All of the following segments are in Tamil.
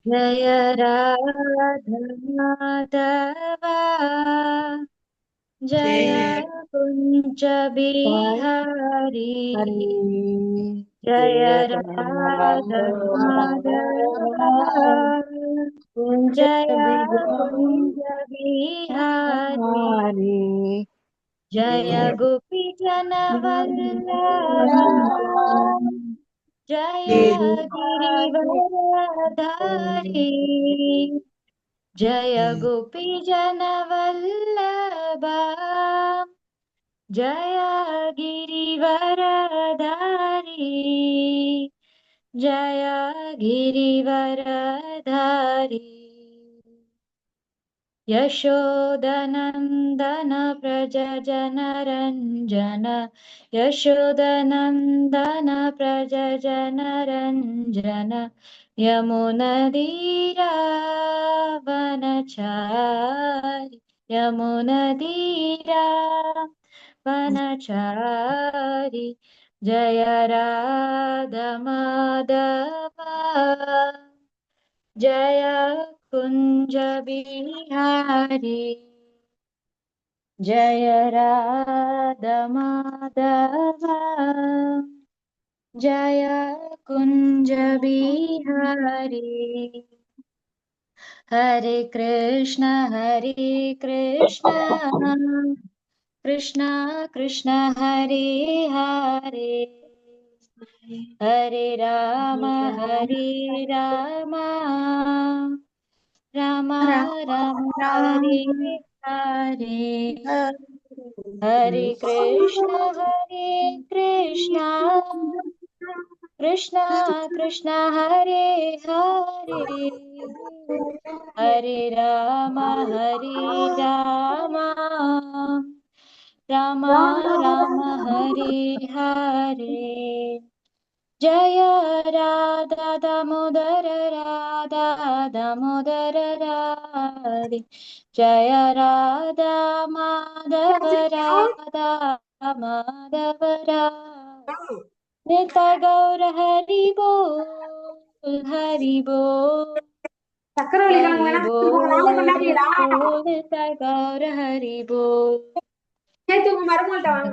जय राधा माधव जय कुंज बिहारी जय राधा माधव जय कुंज बिहारी जय गोपी जन वल्लभा जय गिरिवरधारी जय गोपी जन वल्लभा जय गिरिवरधारी जय गिरिवरधारी यशोदनन्दन व्रज जनरञ्जन यशोदनन्दन व्रज जनरञ्जन यमुनदीरावनचारि यमुनदीरावनचारि जय राधा माधव जय कुंज बिहारी जय राधा माधव जय कुंज बिहारी हरे कृष्ण कृष्ण कृष्ण हरे हरे हरे राम राम राम हरे हरे हरे कृष्ण कृष्ण कृष्ण हरे हरे हरे राम राम राम हरे हरे जय राधा दामोदर राधे जय राधा माधव नित गौर हरि बोल हरि बोल हरि बोल नित गौर हरि बोल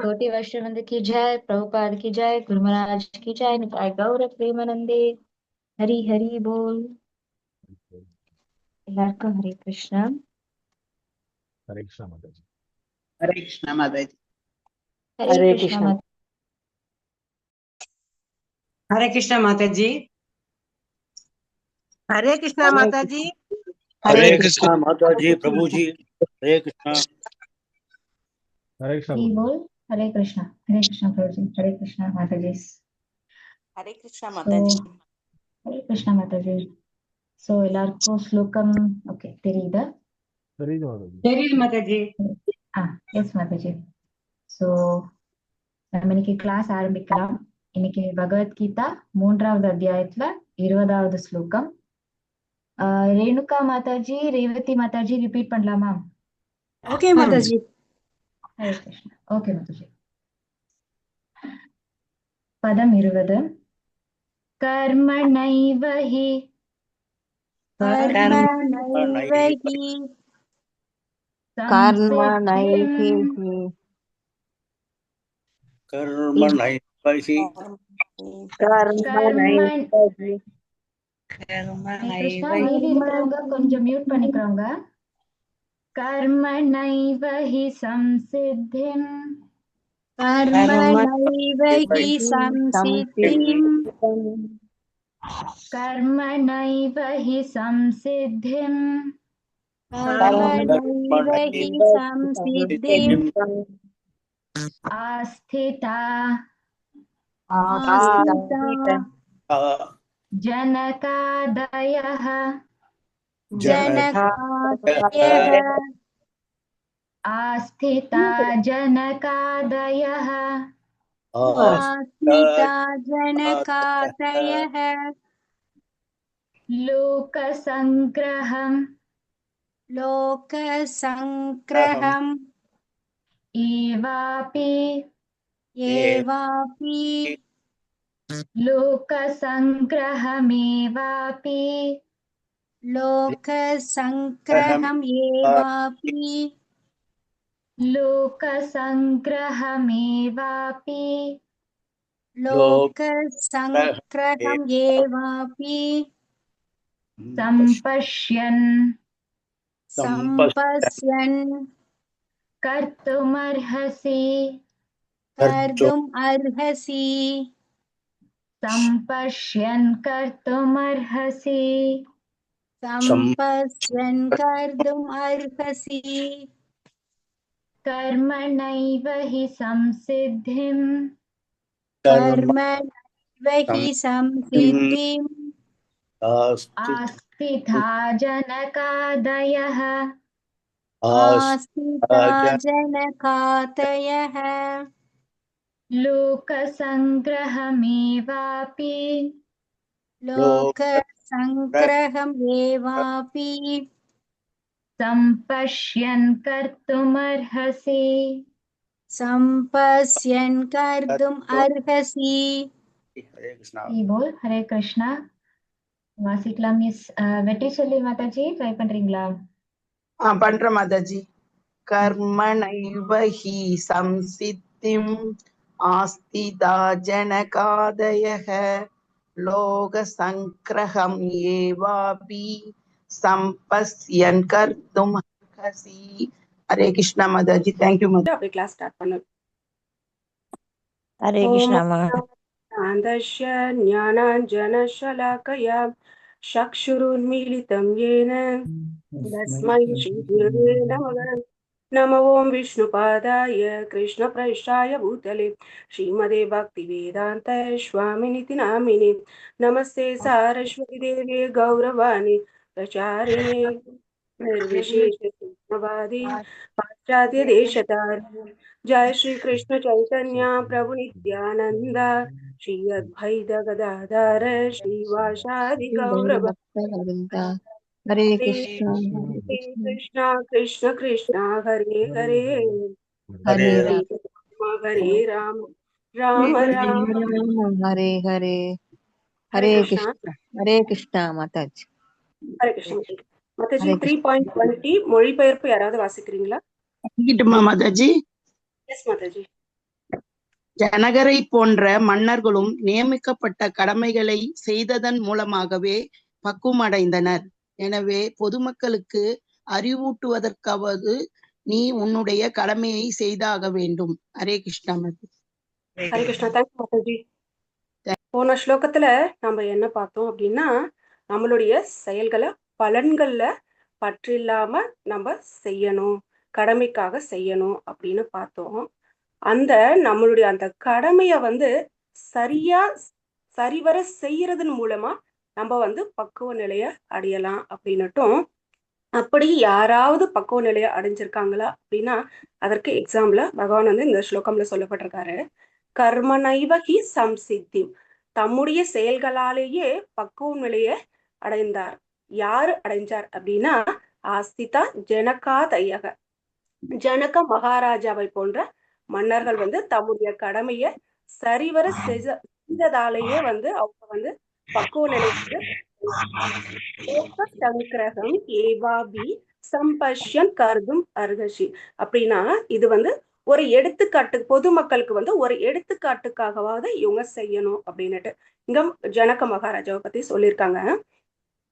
कोटि वैष्णव की जय प्रभुपाद की जय गुरु महाराज की जय निताय गौर प्रेमानंदे हरि हरि बोल எல்லாருக்கும் ஹரே கிருஷ்ணா हरे कृष्णा माता जी। हरे कृष्णा माता जी। हरे कृष्णा माता हरे कृष्णा माता जी। हरे कृष्णा माता जी। हरे कृष्णा माता जी। प्रभु जी हरे कृष्णा। हरे कृष्णा जी बोल हरे कृष्णा प्रभु जी हरे कृष्णा माता जी हरे कृष्णा माता जी। हरे कृष्णा माता जी सो எல்லாருக்கும் ஸ்லோகம் ஓகே தெரியுதா தெரியுது மாதா ஜி. எஸ் மாதா ஜி சோ நம்ம இன்னைக்கு கிளாஸ் ஆரம்பிக்கலாம் இன்னைக்கு பகவத்கீதா 3வது அத்தியாயத்துல 20வது ஸ்லோகம் ரேணுகா மாதாஜி ரேவதி மாதாஜி ரிப்பீட் பண்ணலாமா ओके माता जी। हरे कृष्ण ओके माताजी पदम 20 कर्मणैव हि கிருஷ்ணா மீதி இருக்கிறவங்க கொஞ்சம் மியூட் பண்ணிக்கிறோங்க कर्मणैव हि संसिद्धिम् कर्मणैव हि संसिद्धिम् कर्मणैव हि संसिद्धिम् कर्मणैव हि संसिद्धिम् आस्थिता जनकादयः आस्थिता जनकादयः लोकसंग्रहम् एवापि लोकसंग्रहमेवापि लोकसङ्ग्रहम् एवापि लोकसङ्ग्रहमेवापि लोकसङ्ग्रहम् एवापि सम्पश्यन् सम्पश्यन् कर्तुमर्हसि कर्तुम् अर्हसि सम्पश्यन् कर्तुमर्हसि सम्पश्यन् कर्तुम् अर्हसि कर्मणैव हि संसिद्धिम् कर्मणैव हि संसिद्धिम् आस्थिता जनकादयः आस्थिता जनकादयः लोकसङ्ग्रहमेवापि लोकसङ्ग्रहम् एवापि सम्पश्यन् कर्तुमर्हसि सम्पश्यन् कर्तुम् अर्हसि हरे कृष्णा बोल हरे कृष्णா வாசிக்கலாம் மிஸ் வெற்றி சொல்லி மாதாஜி ட்ரை பண்றீங்களா? பண்ற Mataji. கர்மணைவ he சம்சித்திம் ஆஸ்திதா ஜனகாதயः Loga Sangraham ஏவாபி சம்பஸ்யன் கர்த்தும் அர்ஹசி. Hare Krishna Mataji. Thank you Mataji. அப்படியே கிளாஸ் ஸ்டார்ட் பண்ணு. हरे ஓம் कृष्णा சாந்தஸ்ய ஞானாஞ்சனशलाकया चक्षुरुन्मीलितं येन तस्मै श्रीगुरवे नमः. नमो ओं विष्णुपादाय कृष्णप्रेष्ठाय भूतले श्रीमते भक्तिवेदान्त स्वामिनिति नामिने नमस्ते सारस्वती देवे गौरवाणी प्रचारिणे निर्विशेषवादी पाश्चात्य देशतारिणे जय श्री कृष्ण चैतन्य प्रभु नित्यानंद श्री अद्वैत गदाधर श्रीवासादि गौरव हरे कृष्ण कृष्ण कृष्ण कृष्ण हरे हरे हरे हरे हरे राम राम राम हरे हरे हरे कृष्ण हरे कृष्णा माताजी. हरे कृष्ण माताजी 3.20 மொழிபெயர்ப்பு யாராவது வாசிக்கிறீங்களா? வாசிக்கட்டுமா மாதாஜி? எஸ் மாதாஜி. ஜனகரை போன்ற மன்னர்களும் நியமிக்கப்பட்ட கடமைகளை செய்ததன் மூலமாகவே பக்குவமடைந்தனர். எனவே பொதுமக்களுக்கு அறிவூட்டுவதற்காவது நீ உன்னுடைய கடமையை செய்தாக வேண்டும். ஹரே கிருஷ்ணா மாதாஜி. ஹரே கிருஷ்ணா. தேங்க்ஸ் மாதாஜி. போன ஸ்லோகத்துல நம்ம என்ன பார்த்தோம் அப்படின்னா, நம்மளுடைய செயல்களை பலன்கள்ல பற்றில்லாம நம்ம செய்யணும், கடமைக்காக செய்யணும் அப்படின்னு பார்த்தோம். நம்மளுடைய அந்த கடமைய சரிவர செய்யறதன் மூலமா நம்ம பக்குவ நிலைய அடையலாம் அப்படின்னுட்டும், அப்படி யாராவது பக்குவ நிலைய அடைஞ்சிருக்காங்களா அப்படின்னா அதற்கு எக்ஸாம்பிள பகவான் இந்த ஸ்லோகம்ல சொல்லப்பட்டிருக்காரு. கர்மனைவ ஹி சம்சித்தி, தம்முடைய செயல்களாலேயே பக்குவ நிலைய அடைந்தார். யாரு அடைஞ்சார் அப்படின்னா ஆஸ்திதா ஜனகாதயக, ஜனக மகாராஜாவை போன்ற மன்னர்கள் தம்முடைய கடமைய சரிவர செய்ததாலேயே அவங்க பக்குவ நிலைக்கு சங்கிரகம் ஏவாபி சம்பஷ்யன் கருதும் அர்ஹசி. அப்படின்னா இது ஒரு எடுத்துக்காட்டு, பொதுமக்களுக்கு ஒரு எடுத்துக்காட்டுக்காகவாவது இவங்க செய்யணும் அப்படின்னுட்டு இங்க ஜனக மகாராஜாவை பத்தி சொல்லியிருக்காங்க.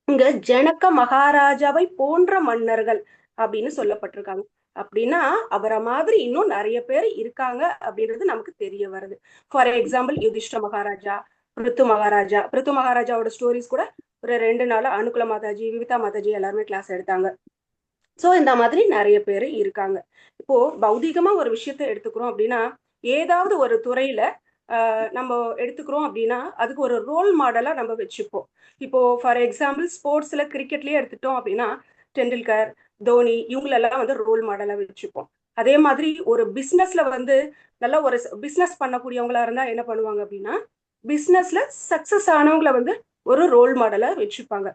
இங்க ஜனக மகாராஜாவை போன்ற மன்னர்கள் அப்படின்னு சொல்லப்பட்டிருக்காங்க. அப்படின்னா அவரை மாதிரி இன்னும் நிறைய பேர் இருக்காங்க அப்படின்றது நமக்கு தெரிய வருது. ஃபார் எக்ஸாம்பிள் யுதிஷ்ட மகாராஜா, பிருத்து மகாராஜாவோட ஸ்டோரிஸ் கூட ஒரு 2 நாள் அனுகுல மாதாஜி, விவிதா மாதாஜி எல்லாருமே கிளாஸ் எடுத்தாங்க. சோ இந்த மாதிரி நிறைய பேர் இருக்காங்க. இப்போ பௌதிகமா ஒரு விஷயத்த எடுத்துக்கிறோம் அப்படின்னா, ஏதாவது ஒரு துறையில நம்ம எடுத்துக்கிறோம் அப்படின்னா அதுக்கு ஒரு ரோல் மாடலா நம்ம வச்சுப்போம். இப்போ ஃபார் எக்ஸாம்பிள் ஸ்போர்ட்ஸ்ல கிரிக்கெட்லயே எடுத்துட்டோம் அப்படின்னா டெண்டுல்கர், தோனி இவங்களெல்லாம் ரோல் மாடலா வச்சுப்போம். அதே மாதிரி ஒரு பிசினஸ்ல நல்லா ஒரு பிசினஸ் பண்ணக்கூடியவங்களா இருந்தா என்ன பண்ணுவாங்க அப்படின்னா பிசினஸ்ல சக்சஸ் ஆனவங்களை ஒரு ரோல் மாடலா வச்சுப்பாங்க.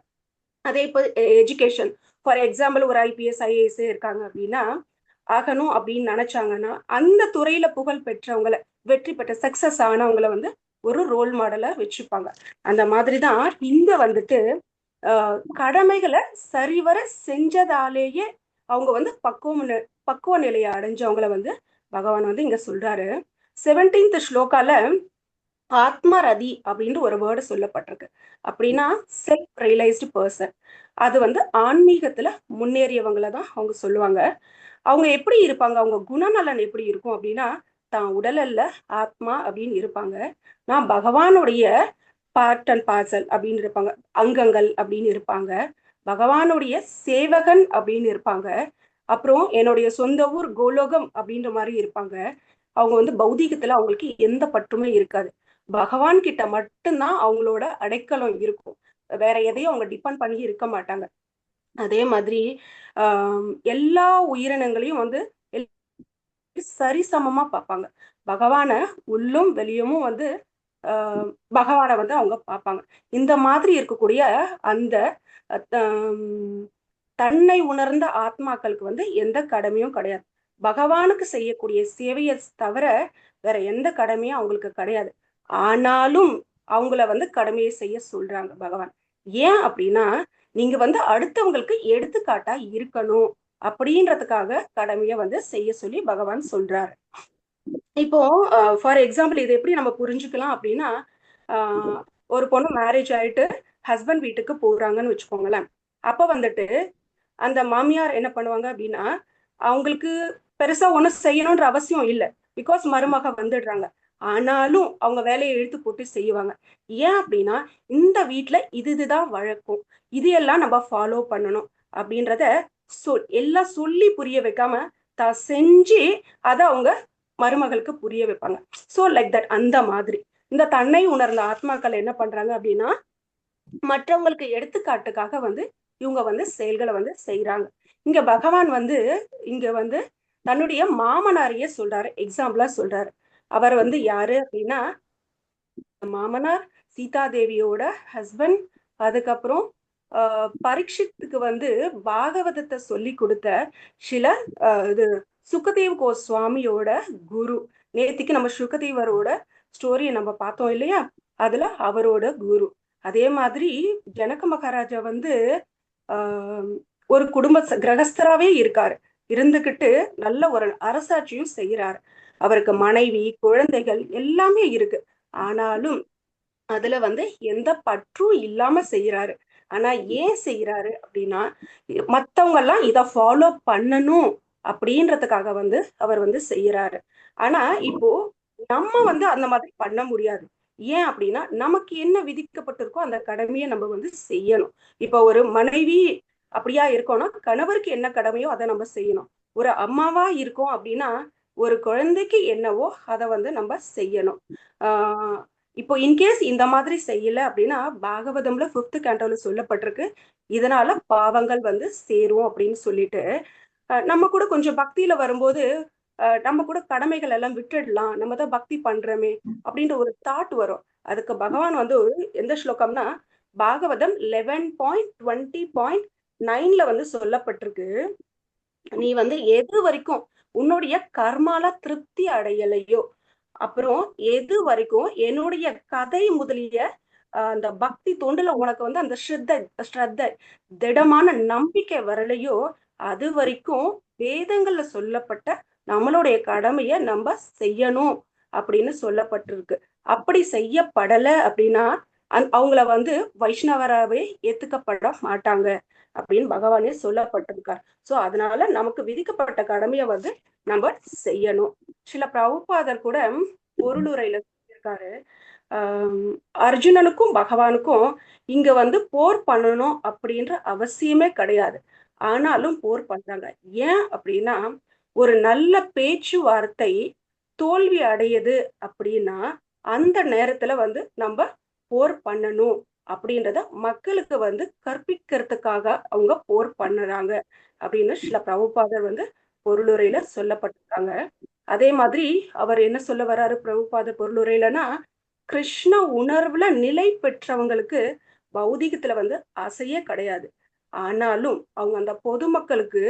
அதே இப்போ எஜுகேஷன், ஃபார் எக்ஸாம்பிள் ஒரு ஐபிஎஸ் ஐஏஎஸ் இருக்காங்க அப்படின்னா ஆகணும் அப்படின்னு நினைச்சாங்கன்னா அந்த துறையில புகழ் பெற்றவங்களை, வெற்றி பெற்ற சக்சஸ் ஆனவங்களை ஒரு ரோல் மாடலா வச்சுப்பாங்க. அந்த மாதிரிதான் இங்க கடமைகளை சரிவர செஞ்சதாலேயே அவங்க வந்து பக்குவ நிலையை அடைஞ்சவங்களை வந்து பகவான் வந்து இங்க சொல்றாரு. 17th ஸ்லோகால ஆத்மரதி அப்படின்ற ஒரு வேர்டு சொல்லப்பட்டிருக்கு. அப்படின்னா செல்ஃப் ரியலைஸ்டு பர்சன். அது வந்து ஆன்மீகத்துல முன்னேறியவங்களை தான் அவங்க சொல்லுவாங்க. அவங்க எப்படி இருப்பாங்க, அவங்க குணநலன் எப்படி இருக்கும் அப்படின்னா, தான் உடல் அல்ல ஆத்மா அப்படின்னு இருப்பாங்க. நான் பகவானுடைய பார்ட் அண்ட் பார்சல் அப்படின்னு இருப்பாங்க, அங்கங்கள் அப்படின்னு இருப்பாங்க. பகவானுடைய சேவகன் அப்படின்னு இருப்பாங்க. அப்புறம் என்னுடைய சொந்த ஊர் கோலோகம் அப்படின்ற மாதிரி இருப்பாங்க. அவங்க வந்து பௌதீகத்துல அவங்களுக்கு எந்த பற்றுமே இருக்காது. பகவான் கிட்ட மட்டும்தான் அவங்களோட அடைக்கலம் இருக்கும். வேற எதையும் அவங்க டிபெண்ட் பண்ணி இருக்க மாட்டாங்க. அதே மாதிரி எல்லா உயிரினங்களையும் வந்து சரிசமமா பார்ப்பாங்க. பகவான உள்ளும் வெளியமும் வந்து பகவானை வந்து அவங்க பார்ப்பாங்க. இந்த மாதிரி இருக்கக்கூடிய அந்த தன்னை உணர்ந்த ஆத்மாக்களுக்கு வந்து எந்த கடமையும் கிடையாது. பகவானுக்கு செய்யக்கூடிய சேவையை தவிர வேற எந்த கடமையும் அவங்களுக்கு கிடையாது. ஆனாலும் அவங்கள வந்து கடமையை செய்ய சொல்றாங்க பகவான். ஏன் அப்படின்னா, நீங்க வந்து அடுத்தவங்களுக்கு எடுத்துக்காட்டா இருக்கணும் அப்படின்றதுக்காக கடமையை வந்து செய்ய சொல்லி பகவான் சொல்றாரு. இப்போ ஃபார் எக்ஸாம்பிள் இது எப்படி நம்ம புரிஞ்சுக்கலாம் அப்படின்னா, ஒரு பொண்ணு மேரேஜ் ஆயிட்டு ஹஸ்பண்ட் வீட்டுக்கு போறாங்கன்னு வச்சுக்கோங்களேன். அப்ப வந்துட்டு அந்த மாமியார் என்ன பண்ணுவாங்க அப்படின்னா, அவங்களுக்கு பெருசா ஒண்ணும் செய்யணும்ன்ற அவசியம் இல்லை. பிகாஸ் மருமக வந்துடுறாங்க. ஆனாலும் அவங்க வேலையை இழுத்து போட்டு செய்வாங்க. ஏன் அப்படின்னா, இந்த வீட்டுல இதுதான் வழக்கம், இது எல்லாம் நம்ம ஃபாலோ பண்ணணும் அப்படின்றத எல்லாம் சொல்லி புரிய வைக்காம தான் செஞ்சு அதை அவங்க மருமகளுக்கு புரிய வைப்பாங்க. So like that. அந்த மாதிரி இந்த தன்னை உணர்ந்த ஆத்மாக்கள் என்ன பண்றாங்க அப்படின்னா, மற்றவங்களுக்கு எடுத்துக்காட்டுக்காக வந்து இவங்க வந்து செயல்களை வந்து செய்யறாங்க. இங்க பகவான் வந்து இங்க வந்து தன்னுடைய மாமனாரையே சொல்றாரு, எக்ஸாம்பிளா சொல்றாரு. அவர் வந்து யாரு அப்படின்னா, மாமனார் சீதா தேவியோட ஹஸ்பண்ட். அதுக்கப்புறம் பரீட்சித்துக்கு வந்து பாகவதத்தை சொல்லி கொடுத்த சில இது சுகதேவ் கோஸ்வாமியோட குரு. நேத்திக்கு நம்ம சுகதேவரோட ஸ்டோரியை நம்ம பார்த்தோம் இல்லையா, அதுல அவரோட குரு. அதே மாதிரி ஜனக மகாராஜா வந்து ஒரு குடும்ப கிரகஸ்தராவே இருக்காரு, இருந்துகிட்டு நல்ல ஒரு அரசாட்சியும் செய்யறாரு. அவருக்கு மனைவி குழந்தைகள் எல்லாமே இருக்கு. ஆனாலும் அதுல வந்து எந்த பற்றும் இல்லாம செய்யறாரு. ஆனா ஏன் செய்யறாரு அப்படின்னா, மத்தவங்க எல்லாம் இத ஃபாலோ பண்ணணும் அப்படின்றதுக்காக வந்து அவர் வந்து செய்யறாரு. ஆனா இப்போ நம்ம வந்து அந்த மாதிரி பண்ண முடியாது. ஏன் அப்படின்னா, நமக்கு என்ன விதிக்கப்பட்டிருக்கோ அந்த கடமையை நம்ம வந்து செய்யணும். இப்போ ஒரு மனைவி அப்படியா இருக்கோம்னா, கணவருக்கு என்ன கடமையோ அதை நம்ம செய்யணும். ஒரு அம்மாவா இருக்கோம் அப்படின்னா, ஒரு குழந்தைக்கு என்னவோ அதை வந்து நம்ம செய்யணும். இப்போ இன்கேஸ் இந்த மாதிரி செய்யல அப்படின்னா, பாகவதம்ல 5th cantoல சொல்லப்பட்டிருக்கு, இதனால பாவங்கள் வந்து சேரும் அப்படின்னு சொல்லிட்டு. நம்ம கூட கொஞ்சம் பக்தியில வரும்போது நம்ம கூட கடமைகள் எல்லாம் விட்டுடலாம், நம்ம தான் பக்தி பண்றோமே அப்படின்ற ஒரு தாட் வரும். அதுக்கு பகவான் வந்து எந்த ஸ்லோகம்னா, பாகவதம் 11.20.9ல வந்து சொல்லப்பட்டிருக்கு, நீ வந்து எது வரைக்கும் உன்னுடைய கர்மால திருப்தி அடையலையோ, அப்புறம் எது வரைக்கும் என்னுடைய கதை முதலிய அந்த பக்தி தொண்டுல உனக்கு வந்து அந்த ஸ்ரத்த திடமான நம்பிக்கை வரலையோ, அது வரைக்கும் வேதங்கள்ல சொல்லப்பட்ட நம்மளுடைய கடமைய நம்ம செய்யணும் அப்படின்னு சொல்லப்பட்டிருக்கு. அப்படி செய்யப்படல அப்படின்னா அவங்கள வந்து வைஷ்ணவராவே ஏத்துக்கப்பட மாட்டாங்க அப்படின்னு பகவானே சொல்லப்பட்டிருக்கார். சோ அதனால நமக்கு விதிக்கப்பட்ட கடமையை வந்து நம்ம செய்யணும். சில பிரபுபாதர் கூட பொருளுரையில சொல்லியிருக்காரு, அர்ஜுனனுக்கும் பகவானுக்கும் இங்க வந்து போர் பண்ணணும் அப்படின்ற அவசியமே கிடையாது. ஆனாலும் போர் பண்றாங்க. ஏன் அப்படின்னா, ஒரு நல்ல பேச்சுவார்த்தை தோல்வி அடையுது அப்படின்னா அந்த நேரத்துல வந்து நம்ம போர் பண்ணணும் அப்படின்றத மக்களுக்கு வந்து கற்பிக்கிறதுக்காக அவங்க போர் பண்ணுறாங்க அப்படின்னு சில பிரபுபாதர் வந்து பொருளுரையில சொல்லப்பட்டிருக்காங்க. அதே மாதிரி அவர் என்ன சொல்ல வர்றாரு பிரபுபாதர் பொருளுரையிலனா, கிருஷ்ண உணர்வுல நிலை பெற்றவங்களுக்கு பௌதிகத்துல வந்து ஆசையே கிடையாது. ஆனாலும் அவங்க அந்த பொதுமக்களுக்கு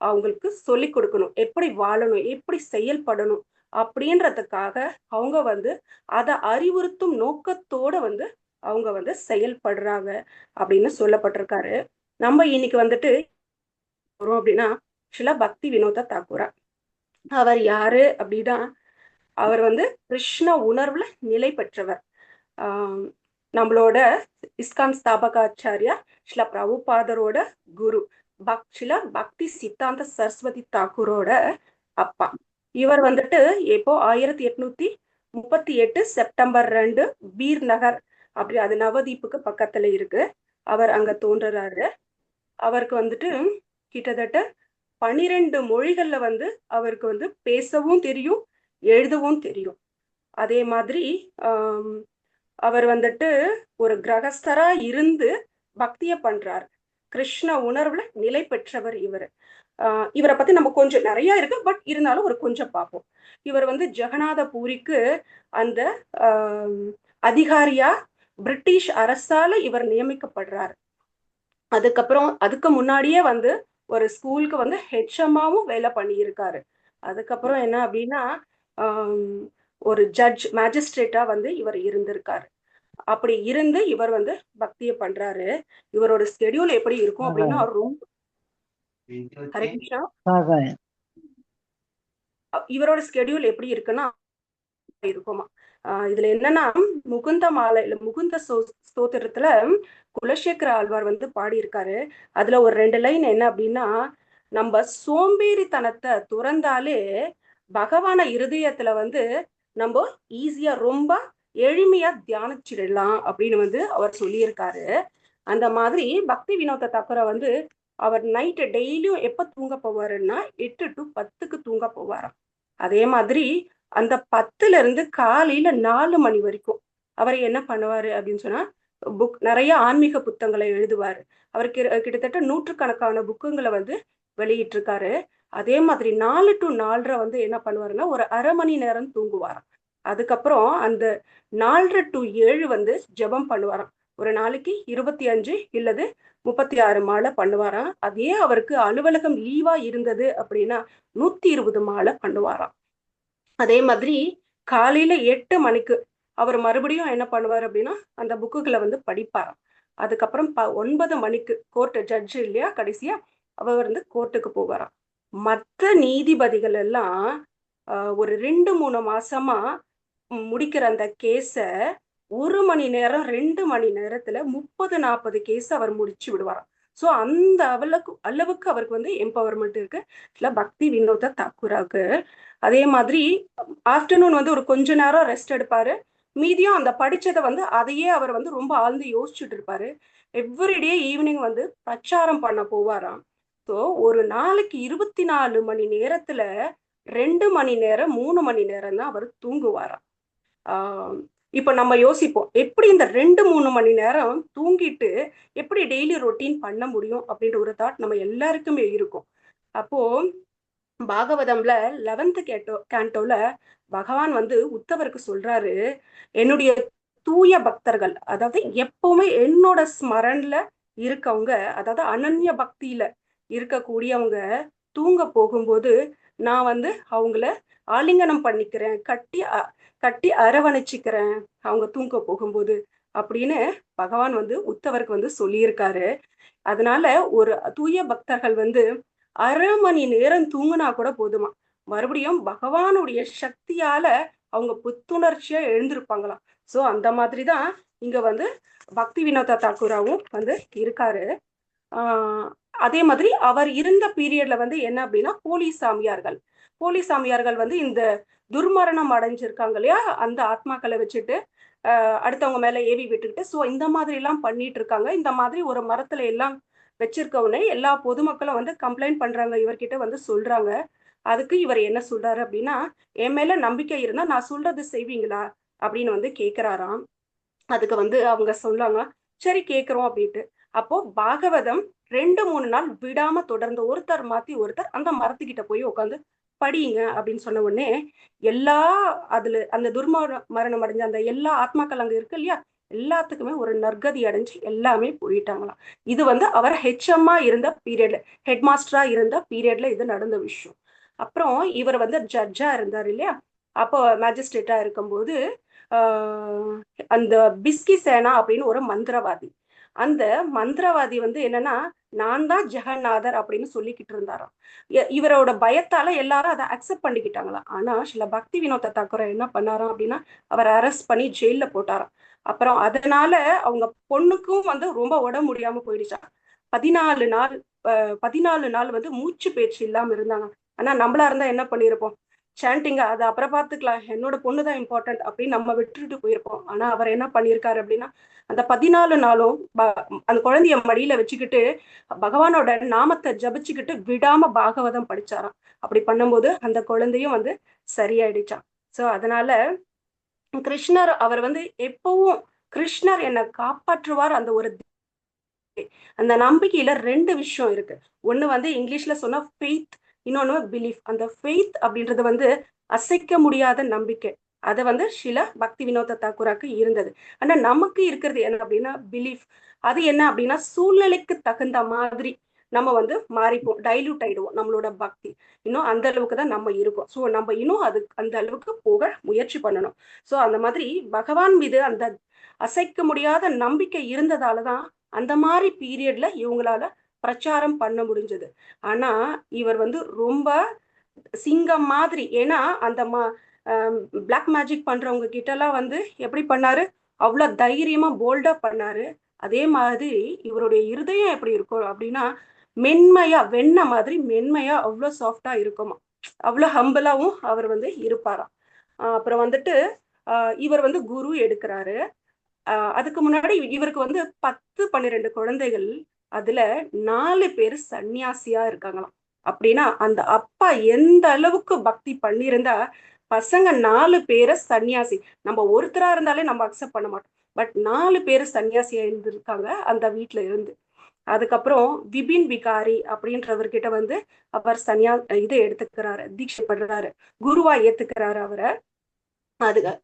அவங்களுக்கு சொல்லி கொடுக்கணும், எப்படி வாழணும், எப்படி செயல்படணும் அப்படின்றதுக்காக அவங்க வந்து அதை அறிவுறுத்தும் நோக்கத்தோட வந்து அவங்க வந்து செயல்படுறாங்க அப்படின்னு சொல்லப்பட்டிருக்காரு. நம்ம இன்னைக்கு வந்துட்டு வரும் அப்படின்னா ஆக்சுவலா பக்தி வினோத தாக்கூரா. அவர் யாரு அப்படின்னா அவர் வந்து கிருஷ்ண உணர்வுல நிலை பெற்றவர். நம்மளோட இஸ்கான் ஸ்தாபகாச்சாரியா ஸ்ரீல பிரபுபாதரோட குரு ஸ்ரீல பக்தி சித்தாந்த சரஸ்வதி தாக்கூரோட அப்பா. இவர் வந்துட்டு இப்போ 1838 செப்டம்பர் 2 பீர் நகர் அப்படி அது நவதீப்புக்கு பக்கத்துல இருக்கு. அவர் அங்க தோன்றுறாரு. அவருக்கு வந்துட்டு கிட்டத்தட்ட 12 மொழிகள்ல வந்து அவருக்கு வந்து பேசவும் தெரியும், எழுதவும் தெரியும். அதே மாதிரி அவர் வந்துட்டு ஒரு கிரகஸ்தரா இருந்து பக்திய பண்றாரு. கிருஷ்ண உணர்வுல நிலை பெற்றவர் இவர். இவரை பத்தி நம்ம கொஞ்சம் நிறைய இருக்கு, பட் இருந்தாலும் ஒரு கொஞ்சம் பார்ப்போம். இவர் வந்து ஜெகநாத பூரிக்கு அந்த அதிகாரியா பிரிட்டிஷ் அரசால இவர் நியமிக்கப்படுறாரு. அதுக்கப்புறம் அதுக்கு முன்னாடியே வந்து ஒரு ஸ்கூலுக்கு வந்து ஹெச்எம்மாவும் வேலை பண்ணியிருக்காரு. அதுக்கப்புறம் என்ன அப்படின்னா ஒரு ஜட்ஜ் மேஜிஸ்ட்ரேட்டா வந்து இவர் இருந்திருக்காரு. அப்படி இருந்து இவர் வந்து பக்தியை பண்றாரு. இவரோட ஸ்கெடியூல் எப்படி இருக்கும் அப்படின்னா ரொம்ப ஹரே கிருஷ்ணா. இவரோட ஸ்கெடியூல் எப்படி இருக்குன்னா இருக்குமா, இதுல என்னன்னா முகுந்த மாலை இல்ல முகுந்த ஸ்தோத்திரத்துல குலசேகர ஆழ்வார் வந்து பாடியிருக்காரு. அதுல ஒரு 2 லைன் என்ன அப்படின்னா, நம்ம சோம்பேறித்தனத்தை துறந்தாலே பகவான இருதயத்துல வந்து நம்ம ஈஸியா ரொம்ப எளிமையா தியானிச்சிடலாம் அப்படின்னு வந்து அவர் சொல்லியிருக்காரு. அந்த மாதிரி பக்தி வினோத தாக்கூரா வந்து அவர் நைட்டு டெய்லியும் எப்ப தூங்க போவாருன்னா 8 to 10க்கு தூங்க போவாராம். அதே மாதிரி அந்த 10ல இருந்து காலையில 4 மணி வரைக்கும் அவர் என்ன பண்ணுவாரு அப்படின்னு சொன்னா நிறைய ஆன்மீக புத்தகங்களை எழுதுவாரு. அவருக்கு கிட்டத்தட்ட 100கணக்கான புக்குங்களை வந்து வெளியிட்டிருக்காரு. அதே மாதிரி 4 to 4:30 வந்து என்ன பண்ணுவாருன்னா ஒரு அரை மணி நேரம் தூங்குவாராம். அதுக்கப்புறம் அந்த 4:30 to 7 வந்து ஜெபம் பண்ணுவாராம். ஒரு நாளைக்கு 25 இல்லது 36 மாலை பண்ணுவாராம். அதே அவருக்கு அலுவலகம் லீவா இருந்தது அப்படின்னா 120 மாலை பண்ணுவாராம். அதே மாதிரி காலையில 8 மணிக்கு அவர் மறுபடியும் என்ன பண்ணுவார் அப்படின்னா அந்த புக்குகளை வந்து படிப்பாராம். அதுக்கப்புறம் 9 மணிக்கு கோர்ட்டு ஜட்ஜு இல்லையா, கடைசியா அவர் வந்து கோர்ட்டுக்கு போவாராம். மற்ற நீதிபதிகள் எல்லாம் ஒரு 2-3 மாசமா முடிக்கிற அந்த கேஸ 1 மணி நேரம் 2 மணி நேரத்துல 30-40 கேஸ் அவர் முடிச்சு விடுவாராம். ஸோ அந்த அளவுக்கு அவருக்கு வந்து எம்பவர்மெண்ட் இருக்கு இல்லை பக்தி வினோத தாக்கூராவுக்கு. அதே மாதிரி ஆஃப்டர்நூன் வந்து ஒரு கொஞ்ச நேரம் ரெஸ்ட் எடுப்பாரு. மீதியும் அந்த படிச்சதை வந்து அதையே அவர் வந்து ரொம்ப ஆழ்ந்து யோசிச்சுட்டு இருப்பாரு. எவ்ரிடே ஈவினிங் வந்து பிரச்சாரம் பண்ண போவாராம். ஸோ ஒரு நாளைக்கு 24 மணி நேரத்துல 2 மணி நேரம் 3 மணி நேரம் தான் அவர் தூங்குவாராம். இப்ப நம்ம யோசிப்போம், எப்படி இந்த 2-3 மணி நேரம் தூங்கிட்டு எப்படி டெய்லி ரொட்டீன் பண்ண முடியும் அப்படின்ற ஒரு தாட் நம்ம எல்லாருக்குமே இருக்கும். அப்போ பாகவதம்ல 11th கேண்டோல பகவான் வந்து உத்தவருக்கு சொல்றாரு, என்னுடைய தூய பக்தர்கள், அதாவது எப்பவுமே என்னோட ஸ்மரன்ல இருக்கவங்க, அதாவது அனன்ய பக்தியில இருக்கக்கூடியவங்க தூங்க போகும்போது நான் வந்து அவங்கள ஆலிங்கனம் பண்ணிக்கிறேன், கட்டி அரவணைச்சிக்கிறேன் அவங்க தூங்க போகும்போது அப்படின்னு பகவான் வந்து உத்தவருக்கு வந்து சொல்லியிருக்காரு. அதனால ஒரு தூய பக்தர்கள் வந்து அரை மணி நேரம் தூங்கினா கூட போதுமா, மறுபடியும் பகவானுடைய சக்தியால அவங்க புத்துணர்ச்சியா எழுந்திருப்பாங்களாம். ஸோ அந்த மாதிரிதான் இங்க வந்து பக்தி வினோத தாக்கூராவும் வந்து இருக்காரு. அதே மாதிரி அவர் இருந்த பீரியட்ல வந்து என்ன அப்படின்னா போலீஸ் சாமியார்கள் வந்து இந்த துர்மரணம் அடைஞ்சிருக்காங்க இல்லையா, அந்த ஆத்மாக்களை வச்சுட்டு அடுத்தவங்க மேல ஏவி விட்டுக்கிட்டு ஸோ இந்த மாதிரி எல்லாம் பண்ணிட்டு இருக்காங்க. இந்த மாதிரி ஒரு மரத்துல எல்லாம் வச்சிருக்கவுடனே எல்லா பொதுமக்களும் வந்து கம்ப்ளைண்ட் பண்றாங்க, இவர்கிட்ட வந்து சொல்றாங்க. அதுக்கு இவர் என்ன சொல்றாரு அப்படின்னா, என் மேல நம்பிக்கை இருந்தா நான் சொல்றது செய்வீங்களா அப்படின்னு வந்து கேட்கிறாராம். அதுக்கு வந்து அவங்க சொல்லாங்க, சரி கேட்கிறோம் அப்படின்ட்டு. அப்போ பாகவதம் 2-3 நாள் விடாம தொடர்ந்து ஒருத்தர் மாத்தி ஒருத்தர் அந்த மரத்துக்கிட்ட போய் உட்காந்து படியுங்க அப்படின்னு சொன்ன உடனே அதுல அந்த துர்மரணம் அடைஞ்ச அந்த எல்லா ஆத்மாக்கள் அங்க இருக்கு இல்லையா, எல்லாத்துக்குமே ஒரு நற்கதி அடைஞ்சு எல்லாமே போயிட்டாங்களாம். இது வந்து அவர் ஹெச்எம்மா இருந்த பீரியட்ல, ஹெட் மாஸ்டரா இருந்த பீரியட்ல இது நடந்த விஷயம். அப்புறம் இவர் வந்து ஜட்ஜா இருந்தார் இல்லையா, அப்போ மேஜிஸ்ட்ரேட்டா இருக்கும்போது அந்த பிஸ்கி சேனா அப்படின்னு ஒரு மந்திரவாதி. அந்த மந்திரவாதி வந்து என்னன்னா, நான் தான் ஜெகநாதர் அப்படின்னு சொல்லிக்கிட்டு இருந்தாராம். இவரோட பயத்தால எல்லாரும் அதை அக்செப்ட் பண்ணிக்கிட்டாங்களாம். ஆனா சில பக்தி வினோத தாக்கூர் என்ன பண்ணாராம் அப்படின்னா, அவரை அரெஸ்ட் பண்ணி ஜெயில போட்டாராம். அப்புறம் அதனால அவங்க பொண்ணுக்கும் வந்து ரொம்ப உடம்பு முடியாம போயிடுச்சா. 14 நாள் வந்து மூச்சு பேச்சு இல்லாம இருந்தாங்க. ஆனா நம்மளா இருந்தா என்ன பண்ணிருப்போம்? சாண்டிங்க அது அப்புறம் பார்த்துக்கலாம், என்னோட பொண்ணு தான் இம்பார்ட்டன்ட் அப்படின்னு நம்ம விட்டுட்டு போயிருப்போம். ஆனா அவர் என்ன பண்ணியிருக்காரு அப்படின்னா, அந்த 14 நாளும் அந்த குழந்தைய மடியில வச்சுக்கிட்டு பகவானோட நாமத்தை ஜபிச்சுக்கிட்டு விடாம பாகவதம் படிச்சாராம். அப்படி பண்ணும்போது அந்த குழந்தையும் வந்து சரியாயிடுச்சான். சோ அதனால கிருஷ்ணர் அவர் வந்து எப்பவும் கிருஷ்ணர் என்னை காப்பாற்றுவார் அந்த ஒரு அந்த நம்பிக்கையில 2 விஷயம் இருக்கு. ஒண்ணு வந்து இங்கிலீஷ்ல சொன்னா ஃபெய்த், இன்னொன்னு பிலீஃப். அந்த ஃபெய்த் அப்படின்றது வந்து அசைக்க முடியாத நம்பிக்கை. அது வந்து சில பக்தி வினோத தாக்கூராக்கு இருந்தது. ஆனா நமக்கு இருக்கிறது என்ன அப்படின்னா பிலீஃப். அது என்ன அப்படின்னா சூழ்நிலைக்கு தகுந்த மாதிரி நம்ம வந்து மாறிப்போம், டைல்யூட் ஆயிடுவோம் நம்மளோட பக்தி. இன்னும் அந்த அளவுக்கு தான் நம்ம இருக்கோம். ஸோ நம்ம இன்னும் அது அந்த அளவுக்கு போக முயற்சி பண்ணணும். ஸோ அந்த மாதிரி பகவான் மீது அந்த அசைக்க முடியாத நம்பிக்கை இருந்ததாலதான் அந்த மாதிரி பீரியட்ல இவங்களால பிரச்சாரம் பண்ண முடிஞ்சது. ஆனா இவர் வந்து ரொம்ப சிங்கம் மாதிரி, ஏன்னா அந்த பிளாக் மேஜிக் பண்றவங்க கிட்ட எல்லாம் வந்து எப்படி பண்ணாரு, அவ்வளவு தைரியமா போல்டா பண்ணாரு. அதே மாதிரி இவருடைய இருதயம் எப்படி இருக்கும் அப்படின்னா, மென்மையா வெண்ண மாதிரி மென்மையா அவ்வளவு சாஃப்டா இருக்குமா, அவ்வளவு ஹம்பிளாவும் அவர் வந்து இருப்பாராம். அப்புறம் வந்துட்டு இவர் வந்து குரு எடுக்கிறாரு. அதுக்கு முன்னாடி இவருக்கு வந்து 10-12 குழந்தைகள். அதுல 4 பேர் சன்னியாசியா இருக்காங்களாம். அப்படின்னா அந்த அப்பா எந்த அளவுக்கு பக்தி பண்ணியிருந்தா பசங்க 4 பேரை சன்னியாசி. நம்ம ஒருத்தரா இருந்தாலே நம்ம அக்செப்ட் பண்ண மாட்டோம். பட் 4 பேர் சன்னியாசியா இருந்திருக்காங்க அந்த வீட்டுல இருந்து. அதுக்கப்புறம் விபின் பிகாரி அப்படின்றவர்கிட்ட வந்து அவர் இதை எடுத்துக்கிறாரு, தீட்சை பண்றாரு, குருவா ஏத்துக்கிறாரு அவரை.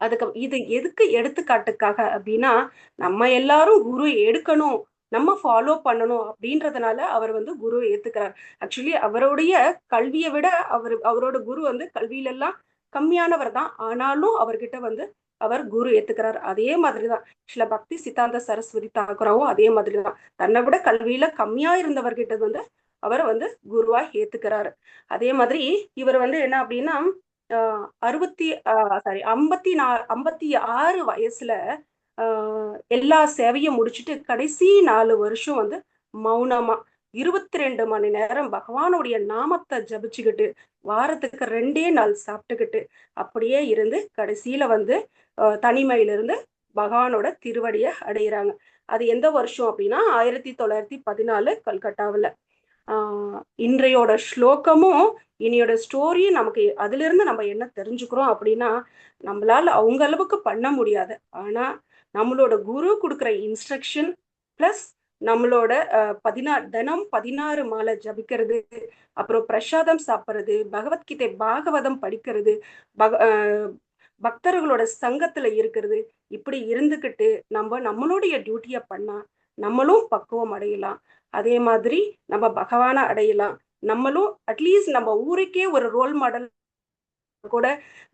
அதுக்கு இது எதுக்கு எடுத்துக்காட்டுக்காக அப்படின்னா, நம்ம எல்லாரும் குரு எடுக்கணும், நம்ம ஃபாலோ பண்ணணும் அப்படின்றதுனால அவர் வந்து குரு ஏத்துக்கிறார். ஆக்சுவலி அவருடைய கல்வியை விட அவரோட குரு வந்து கல்வியில எல்லாம் கம்மியானவர் தான். ஆனாலும் அவர்கிட்ட வந்து அவர் குரு ஏத்துக்கிறார். அதே மாதிரிதான் சில பக்தி சித்தாந்த சரஸ்வதி தாக்குராவும் அதே மாதிரிதான் தன்னை விட கல்வியில கம்மியா இருந்தவர்கிட்ட வந்து அவர் வந்து குருவா ஏத்துக்கிறாரு. அதே மாதிரி இவர் வந்து என்ன அப்படின்னா 56 வயசுல எல்லா சேவையும் முடிச்சுட்டு கடைசி 4 வருஷம் வந்து மௌனமா 22 மணி நேரம் பகவானுடைய நாமத்தை ஜபிச்சுக்கிட்டு வாரத்துக்கு 2 நாள் சாப்பிட்டுக்கிட்டு அப்படியே இருந்து கடைசியில வந்து தனிமையிலிருந்து பகவானோட திருவடியை அடையிறாங்க. அது எந்த வருஷம் அப்படின்னா 1914 கல்கட்டாவில். இன்றையோட ஸ்லோகமும் இனியோட ஸ்டோரியும் நமக்கு அதுல இருந்து நம்ம என்ன தெரிஞ்சுக்கிறோம் அப்படின்னா, நம்மளால அவங்க அளவுக்கு பண்ண முடியாது. ஆனா நம்மளோட குரு கொடுக்குற இன்ஸ்ட்ரக்ஷன் பிளஸ் நம்மளோட 16 மாலை ஜபிக்கிறது, அப்புறம் பிரசாதம் சாப்பிட்றது, பகவத்கீதை பாகவதம் படிக்கிறது, பக்தர்களோட சங்கத்துல இருக்கிறது, இப்படி இருந்துகிட்டு நம்மளுடைய டியூட்டியை பண்ணா நம்மளும் பக்குவம் அடையலாம். அதே மாதிரி நம்ம பகவானை அடையலாம். நம்மளும் அட்லீஸ்ட் நம்ம ஊருக்கே ஒரு ரோல் மாடல் கூட,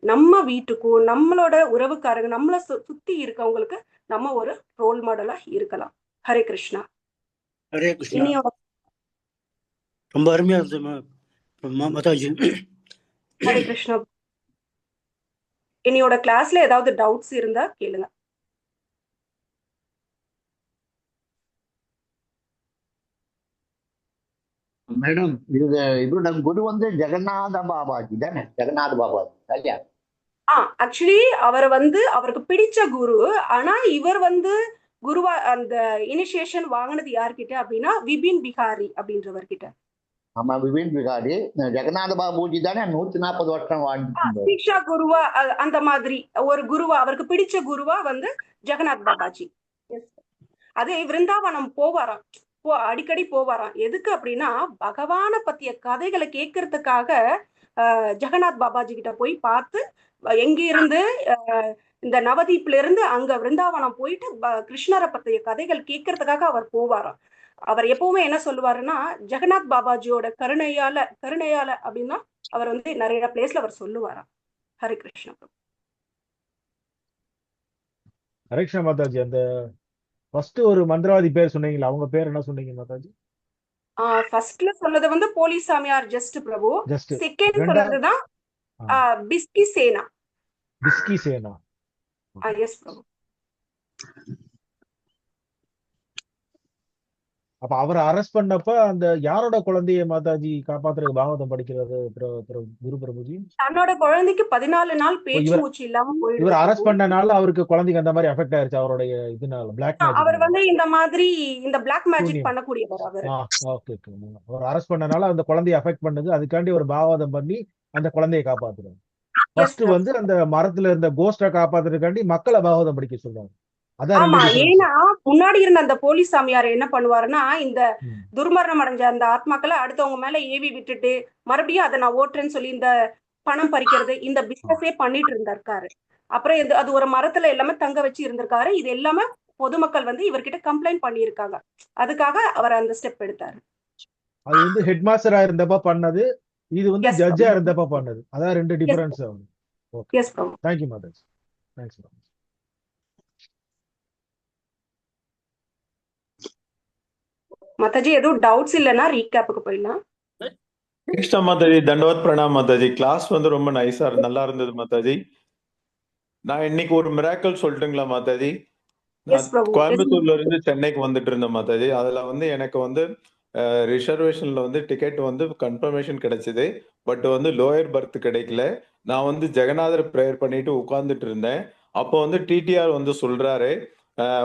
நம்ம வீட்டுக்கும் நம்மளோட உறவுக்காரங்க நம்மளை சுத்தி இருக்கவங்களுக்கு நம்ம ஒரு ரோல் மாடலா இருக்கலாம். ஹரே கிருஷ்ணா. ஹரே கிருஷ்ணா. ரொம்ப அருமையா இருந்தது மாதாஜி. ஹரே கிருஷ்ணா. என்னையோட கிளாஸ்ல ஏதாவது டவுட்ஸ் இருந்தா கேளுங்க. மேடம் இது நம்ம குரு வந்து ஜெகநாத பாபாஜி தானே? ஜெகநாத பாபாஜி சரியா? ஆக்சுவலி அவரை வந்து அவருக்கு பிடிச்ச குரு. ஆனா இவர் வந்து குருவா அந்த இனிஷியேஷன் வாங்கினது யார்கிட்ட அப்படின்னா விபின் பிகாரி அப்படின்றவர்கிட்ட. ஆமா, விபின் பிகாரி. ஜெகநாத பாபுஜி தானே 140 வருஷம் வாழ்ந்து தீக்ஷா குருவா அந்த மாதிரி ஒரு குருவா, அவருக்கு பிடிச்ச குருவா வந்து ஜெகநாத் பாபாஜி. அதே விருந்தாவனம் போவாராம், அடிக்கடி போவாராம். எதுக்கு அப்படின்னா பகவானை பத்திய கதைகளை கேட்கறதுக்காக ஜெகநாத் பாபாஜி கிட்ட போய் பார்த்து, எங்க இருந்து இந்த நவதீப்ல இருந்து அங்க விருந்தாவனம் போயிட்டு கிருஷ்ணரை பத்திய கதைகள் கேட்கறதுக்காக அவர் போவாராம். அவர் எப்பவுமே என்ன சொல்லுவாருன்னா, ஜெகநாத் பாபாஜியோட கருணையால அப்படின்னா அவர் வந்து நிறைய பிளேஸ்ல அவர் சொல்லுவாராம். ஹரே கிருஷ்ணா. ஹரே கிருஷ்ணா மாதாஜி. அந்த ஃபர்ஸ்ட் ஒரு மந்திரவாதி பேர் சொன்னீங்களா, அவங்க பேர் என்ன சொன்னீங்க மாதாஜி? ஃபர்ஸ்ட்ல சொன்னது வந்து போலீஸ் சாமியார் ஜஸ்ட் பிரபு. ஜஸ்ட் செகண்ட் ரெண்டா சொன்னதுதான் பிஸ்கி சேனா. பிஸ்கி சேனா. எஸ் பிரபு. அப்ப அவரை அரெஸ்ட் பண்ணப்ப அந்த யாரோட குழந்தைய மாதாஜி காப்பாத்துறதுக்கு பாகவதம் படிக்கிறது குரு பிரபுஜி? தன்னோட குழந்தைக்கு 14 நாள் ஓ, பேச்சு இவர் மூச்சு இல்லாம இவர் போயிடுது அரெஸ்ட் பிரபு. பண்ணனால அவருக்கு குழந்தைக்கு அந்த மாதிரி அஃபெக்ட் ஆயிருச்சு அவருடைய இதனால, பிளாக் அவர் மேஜிக். வந்து இந்த மாதிரி இந்த பிளாக் மேஜிக் சூன்யம். பண்ணக்கூடியவர் அவர். Okay okay. அவர் அரெஸ்ட் பண்ணனால அந்த குழந்தைய அஃபெக்ட் பண்ணுது, அதுக்காண்டி ஒரு பாகவதம் பண்ணி அந்த குழந்தையை காப்பாத்துறாரு. எஸ் ஃபர்ஸ்ட் பிரபு. வந்து அந்த மரத்துல இருந்த கோஸ்டை காப்பாத்துறதுக்காண்டி மக்களை பாகவதம் படிக்க சொல்றாங்க. அதான் ரெண்டு ஆமா, டிஃபரன்ஸ். ஏன்னா முன்னாடி இருந்த அந்த போலீஸ் சாமியார் என்ன பண்ணுவாருன்னா, இந்த ம். துர்மரணம் அடைஞ்ச அந்த ஆத்மாக்களை அடுத்தவங்க மேல ஏவி விட்டுட்டு மறுபடியும் அதை நான் ஓட்டுறேன்னு சொல்லி இந்த பணம் பறிக்கிறது இந்த பிசினஸே பண்ணிட்டு இருந்திருக்காரு. அப்புறம் அது ஒரு மரத்துல எல்லாமே தங்க வச்சு இருந்திருக்காரு. இது எல்லாமே பொதுமக்கள் வந்து இவர்கிட்ட கம்ப்ளைண்ட் பண்ணியிருக்காங்க. அதுக்காக அவர் அந்த ஸ்டெப் எடுத்தாரு. அது வந்து ஹெட் மாஸ்டரா இருந்தப்ப பண்ணது, இது வந்து எஸ் ஜட்ஜா பிரபு. இருந்தப்ப பண்ணது. அதான் ரெண்டு எஸ் டிஃபரன்ஸ் ஆகுது. Okay, S Prabhu. Thank you Mataji. Thanks. Mataji எதுவும் டவுட்ஸ் இல்லைன்னா ரீகேப்புக்கு போயிடலாம். கிருஷ்ணா மாதாஜி, தண்டவத் பிரணாம் மாதாஜி. கிளாஸ் வந்து ரொம்ப நைஸா நல்லா இருந்தது மாதாஜி. நான் இன்னைக்கு ஒரு மிராக்கல் சொல்லட்டுங்களா மாதாஜி? எஸ் நான் பிரபு. எஸ் கோயம்புத்தூர்ல இருந்து சென்னைக்கு வந்துட்டு இருந்தேன் மாதாஜி. அதுல வந்து எனக்கு வந்து ரிசர்வேஷன்ல வந்து டிக்கெட் வந்து கன்ஃபர்மேஷன் கிடைச்சது. பட் வந்து லோயர் பர்த் கிடைக்கல. நான் வந்து ஜெகநாதர் ப்ரேயர் பண்ணிட்டு உட்கார்ந்துட்டு இருந்தேன். அப்போ வந்து டிடிஆர் வந்து சொல்றாரு,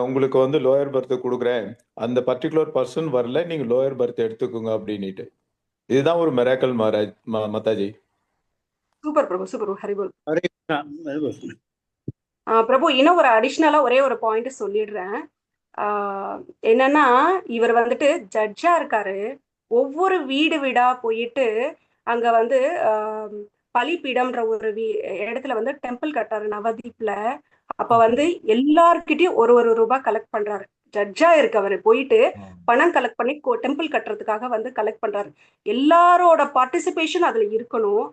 உங்களுக்கு வந்து லோயர் பர்த் கொடுக்குறேன், அந்த பர்டிகுலர் பர்சன் வரல, நீங்க லோயர் பர்த் எடுத்துக்கோங்க அப்படின்னுட்டு. இதுதான் ஒரு மிராக்கல் மாதாஜி. சூப்பர் பிரபு, சூப்பர் ஹரிபோல். ஹரே கிருஷ்ணா. பிரபு, இன்னும் ஒரு அடிஷ்னலா ஒரே ஒரு பாயிண்ட் சொல்லிடுறேன். என்னன்னா, இவர் வந்துட்டு ஜட்ஜா இருக்காரு. ஒவ்வொரு வீடு வீடா போயிட்டு அங்க வந்து பலிபீடம்ன்ற ஒரு இடத்துல வந்து டெம்பிள் கட்டாரு நவதீப்ல. அப்ப வந்து எல்லார்கிட்டயும் ஒரு ரூபாய் கலெக்ட் பண்றாரு. ஜட்ஜா இருக்கவர் போயிட்டு பணம் கலெக்ட் பண்ணி டெம்பிள் கட்டுறதுக்காக வந்து கலெக்ட் பண்றாரு. எல்லாரோட பார்ட்டிசிபேஷன் அதுல இருக்கணும்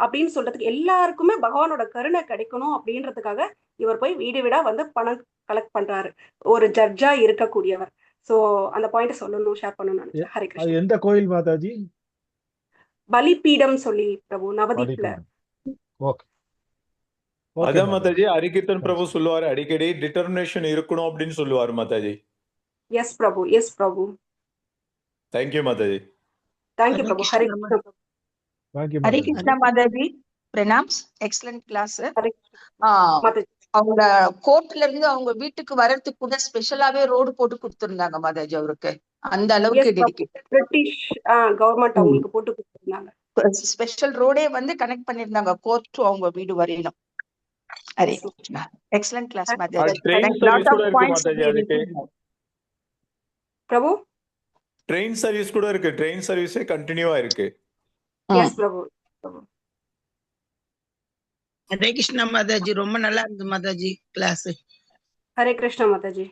அப்படின்னு சொல்றதுக்கு, எல்லாருக்குமே பகவானோட கருணை கிடைக்கணும் அப்படின்றதுக்காக இவர் போய் வீடு வீடா வந்து பணம் கலெக்ட் பண்றாரு, ஒரு ஜட்ஜா இருக்கக்கூடியவர். சோ அந்த பாயிண்ட் சொல்லணும், ஷேர் பண்ணணும்னு நினைச்சேன். ஹரே கிருஷ்ணா. எந்த கோயில் மாதாஜி? பலிபீடம் சொல்லி பிரபு, நவதீப்ல. ஓகே. அதான் மாதாஜி, ஹரிகீர்த்தன் பிரபு சொல்லுவாரு அடிக்கடி, டிட்டர்மினேஷன் இருக்கணும் அப்படின்னு சொல்லுவாரு Mataji. Yes Prabhu, yes Prabhu. Thank you Mataji. Thank you Prabhu. Hare Krishna. Hare Krishna Mataji. பிரணாம்ஸ். Excellent class. அவங்க கோர்ட்ல இருந்து அவங்க வீட்டுக்கு வர்றதுக்கு கூட ஸ்பெஷலாவே ரோடு போட்டு கொடுத்திருந்தாங்க மாதாஜி அவருக்கு. அந்த அளவுக்கு டெடிகேட்டட். பிரிட்டிஷ் கவர்மெண்ட் அவங்களுக்கு போட்டு கொடுத்திருந்தாங்க. ஸ்பெஷல் ரோடே வந்து கனெக்ட் பண்ணிருந்தாங்க கோர்ட் டு அவங்க வீடு வரையணும். Hare Krishna. Excellent class Mataji. Train service கூட இருக்கு மாதாஜி அதுக்கு. பிரபு, ட்ரெயின் சர்வீஸ் கூட இருக்கு. ட்ரெயின் சர்வீஸே கண்டினியூவா இருக்கு. எஸ் பிரபு. ஹரே கிருஷ்ணா மாதாஜி. ரொம்ப நல்லா இருந்தது மாதாஜி கிளாஸ். ஹரே கிருஷ்ணா மாதாஜி.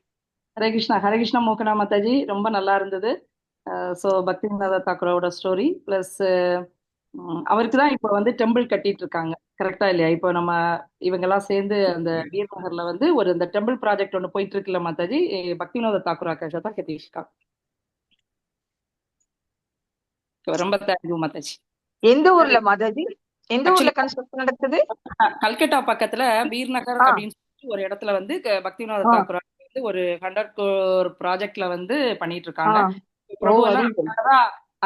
ஹரே கிருஷ்ணா. ஹரே கிருஷ்ணா மோகனா மாதாஜி. ரொம்ப நல்லா இருந்தது. ஸோ பக்திவேதாந்த தாக்கூரோட ஸ்டோரி பிளஸ் அவருக்கு தான் இப்போ வந்து டெம்பிள் கட்டிட்டு இருக்காங்க, கரெக்டா இல்லையா? இப்போ நம்ம இவங்கெல்லாம் சேர்ந்து அந்த வீர் நகர்ல வந்து ஒரு இந்த டெம்பிள் ப்ராஜெக்ட் ஒன்று போயிட்டு இருக்குல்ல மாதாஜி, பக்திவினோத தாக்கூர் ஆகாஷா தான் கட்டிருக்கா. ரொம்ப தேங்க்யூ மாதாஜி. எந்த ஊர்ல மாதாஜி? எந்த ஊர்ல கன்ஸ்ட்ரக்ஷன் நடக்குது? கல்கட்டா பக்கத்துல வீர் நகர் அப்படின்னு சொல்லி ஒரு இடத்துல வந்து பக்திவினோத தாக்கூர் வந்து ஒரு 100 crore ப்ராஜெக்ட்ல வந்து பண்ணிட்டு இருக்காங்க. பிரபு எல்லாம்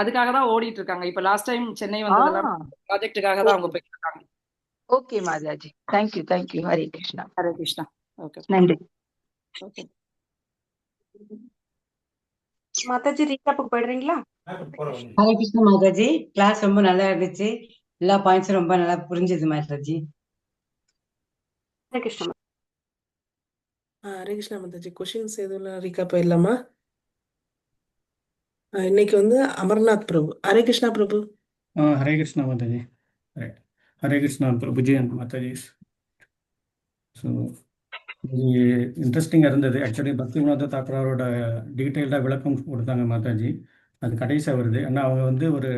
அதுக்காக தான் ஓடிட்டு இருக்காங்க. இப்ப லாஸ்ட் டைம் சென்னை வந்ததெல்லாம் ப்ராஜெக்ட்டுக்காக தான் அவங்க போயிட்டு இருக்காங்க. Okay Mataji. Thank you thank you. Hare Krishna. Hare Krishna. Okay, நன்றி. ஓகே மாதாஜி, ரீகேப்புக்கு போயிடுறீங்களா? ஹரே கிருஷ்ணா மாதாஜி. கிளாஸ் ரொம்ப நல்லா இருந்துச்சு. எல்லா பாயிண்ட்ஸும் ரொம்ப நல்லா புரிஞ்சது மாதாஜி. ஹரே கிருஷ்ணா. ஹரே கிருஷ்ணா மாதாஜி. கொஷின்ஸ் எதுவும் ரீகேப் போயிடலாமா? இன்னைக்கு வந்து அமர்நாத் பிரபு. ஹரே கிருஷ்ணா பிரபு. ஹரே கிருஷ்ணா மாதாஜி. ஹரே கிருஷ்ணா பிரபுஜி அண்ட் மாதாஜி. ஸோ இது இன்ட்ரெஸ்டிங்காக இருந்தது. ஆக்சுவலி பக்திவினோத தாக்கூரோட டீட்டெயில்டாக விளக்கம் கொடுத்தாங்க மாதாஜி. அது கடைசியாக வருது. ஆனால் அவங்க வந்து ஒரு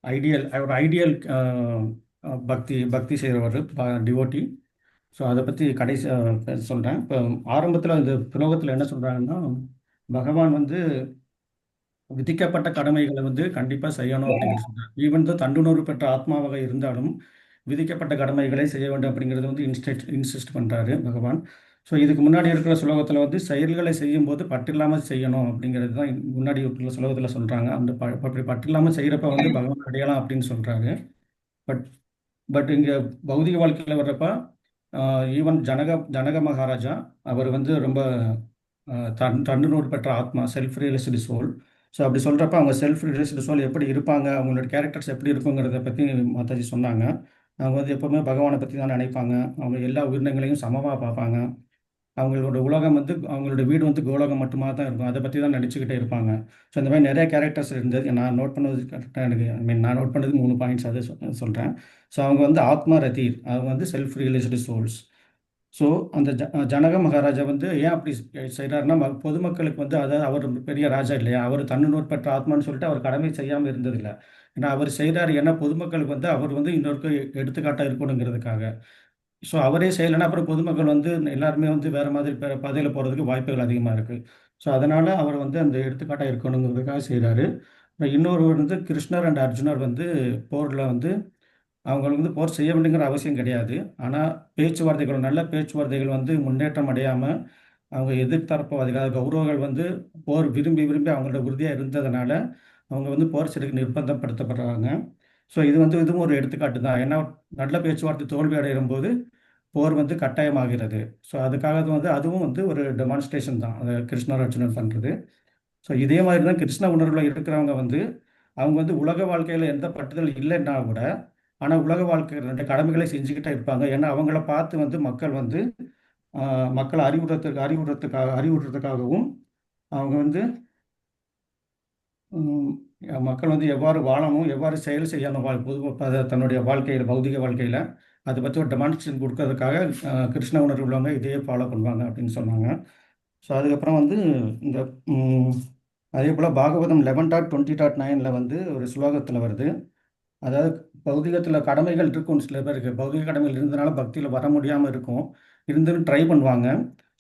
ஐடியல் பக்தி செய்கிறவர், டிவோட்டி. ஸோ அதை பற்றி கடைசி சொல்கிறேன். இப்போ ஆரம்பத்தில் இந்த ஸ்லோகத்தில் என்ன சொல்கிறாங்கன்னா, பகவான் வந்து விதிக்கப்பட்ட கடமைகளை வந்து கண்டிப்பாக செய்யணும் அப்படிங்கிறது சொல்கிறார். ஈவன் தான் தண்டுணர்வு பெற்ற ஆத்மாவாக இருந்தாலும் விதிக்கப்பட்ட கடமைகளை செய்ய வேண்டும் அப்படிங்கிறது வந்து இன்சிஸ்ட் பண்ணுறாரு பகவான். ஸோ இதுக்கு முன்னாடி இருக்கிற ஸ்லோகத்தில் வந்து செயல்களை செய்யும்போது பற்றில்லாமல் செய்யணும் அப்படிங்கிறது தான் முன்னாடி இருக்கிற ஸ்லோகத்தில் சொல்கிறாங்க. அந்த அப்படி பற்றில்லாமல் செய்கிறப்ப வந்து பகவான் அடையலாம் அப்படின்னு சொல்கிறாரு. பட் பட் இங்கே பௌதிக வாழ்க்கையில் வர்றப்ப ஈவன் ஜனக மகாராஜா அவர் வந்து ரொம்ப தன்னுணர்வு பெற்ற ஆத்மா, செல்ஃப் ரியலைஸ்டு சோல். ஸோ அப்படி சொல்கிறப்ப அவங்க செல்ஃப் ரியலைஸ்டு சோல் எப்படி இருப்பாங்க, அவங்களோட கேரக்டர்ஸ் எப்படி இருக்குங்கிறத பற்றி மாதாஜி சொன்னாங்க. அவங்க வந்து எப்போவுமே பகவானை பற்றி தான் நினைப்பாங்க. அவங்க எல்லா உயிரினங்களையும் சமமாக பார்ப்பாங்க. அவங்களோட உலகம் வந்து அவங்களோட வீடு வந்து கோலோகம் மட்டுமா தான் இருக்கும். அதை பற்றி தான் நடிச்சுக்கிட்டே இருப்பாங்க. ஸோ இந்த மாதிரி நிறைய கேரக்டர்ஸ் இருந்தது. நான் நோட் பண்ணது கரெக்டாக எனக்கு நான் நோட் பண்ணது 3 பாயிண்ட்ஸ் அதை சொல்கிறேன். ஸோ அவங்க வந்து ஆத்மா ரதீர், அவங்க வந்து செல்ஃப் ரியலைஸ்டு சோல்ஸ். ஸோ அந்த ஜனக மகாராஜா வந்து ஏன் அப்படி செய்கிறாருன்னா, பொதுமக்களுக்கு வந்து அதாவது அவர் பெரிய ராஜா இல்லையா, அவர் தன்னுணர்வு பெற்ற ஆத்மான்னு சொல்லிட்டு அவர் கடமை செய்யாமல் இருந்ததில்லை. ஏன்னா அவர் செய்கிறார், ஏன்னா பொதுமக்களுக்கு வந்து அவர் வந்து இன்னொருக்கு எடுத்துக்காட்டாக இருக்கணுங்கிறதுக்காக. ஸோ அவரே செய்யலைன்னா அப்புறம் பொதுமக்கள் வந்து எல்லாருமே வந்து வேறு மாதிரி பாதையில் போகிறதுக்கு வாய்ப்புகள் அதிகமாக இருக்குது. ஸோ அதனால் அவர் வந்து அந்த எடுத்துக்காட்டாக இருக்கணுங்கிறதுக்காக செய்கிறாரு. இன்னொரு வந்து கிருஷ்ணர் அண்ட் அர்ஜுனர் வந்து போரில் வந்து அவங்களுக்கு வந்து போர் செய்ய வேண்டுங்கிற அவசியம் கிடையாது. ஆனால் பேச்சுவார்த்தைகள், நல்ல பேச்சுவார்த்தைகள் வந்து முன்னேற்றம் அடையாமல் அவங்க எதிர்த்தரப்புவாதிகள் கௌரவர்கள் வந்து போர் விரும்பி விரும்பி அவங்களோட உறுதியாக இருந்ததுனால அவங்க வந்து போர் செய்யறதுக்கு நிர்பந்தப்படுத்தப்படுறாங்க. ஸோ இது வந்து இதுவும் ஒரு எடுத்துக்காட்டு தான். ஏன்னா நல்ல பேச்சுவார்த்தை தோல்வி அடையும் போது போர் வந்து கட்டாயமாகிறது. ஸோ அதுக்காக வந்து அதுவும் வந்து ஒரு டெமான்ஸ்ட்ரேஷன் தான் அதை கிருஷ்ணர் அர்ஜுனன் பண்ணுறது. ஸோ இதே மாதிரி தான் கிருஷ்ண உணர்வில் இருக்கிறவங்க வந்து அவங்க வந்து உலக வாழ்க்கையில் எந்த பட்டுதல் இல்லைன்னா கூட ஆனால் உலக வாழ்க்கை 2 கடமைகளை செஞ்சுக்கிட்டே இருப்பாங்க. ஏன்னா அவங்கள பார்த்து வந்து மக்கள் வந்து மக்களை அறிவுறுறதுக்காகவும் அவங்க வந்து மக்கள் வந்து எவ்வாறு வாழணும், எவ்வாறு செயல் செய்யணும் தன்னுடைய வாழ்க்கையில், பௌதிக வாழ்க்கையில் அதை பற்றி ஒரு டெமான்ஸ்ட்ரேஷன் கொடுக்கறதுக்காக கிருஷ்ண உணர்வு உள்ளவங்க இதையே ஃபாலோ பண்ணுவாங்க அப்படின்னு சொன்னாங்க. ஸோ அதுக்கப்புறம் வந்து இந்த அதே போல் பாகவதம் 11.20.9 வந்து ஒரு ஸ்லோகத்தில் வருது. அதாவது பௌதிகத்தில் கடமைகள் இருக்கும் சில பேருக்கு, பௌதிக கடமைகள் இருந்ததுனால பக்தியில் வர முடியாமல் இருக்கும், இருந்துன்னு ட்ரை பண்ணுவாங்க.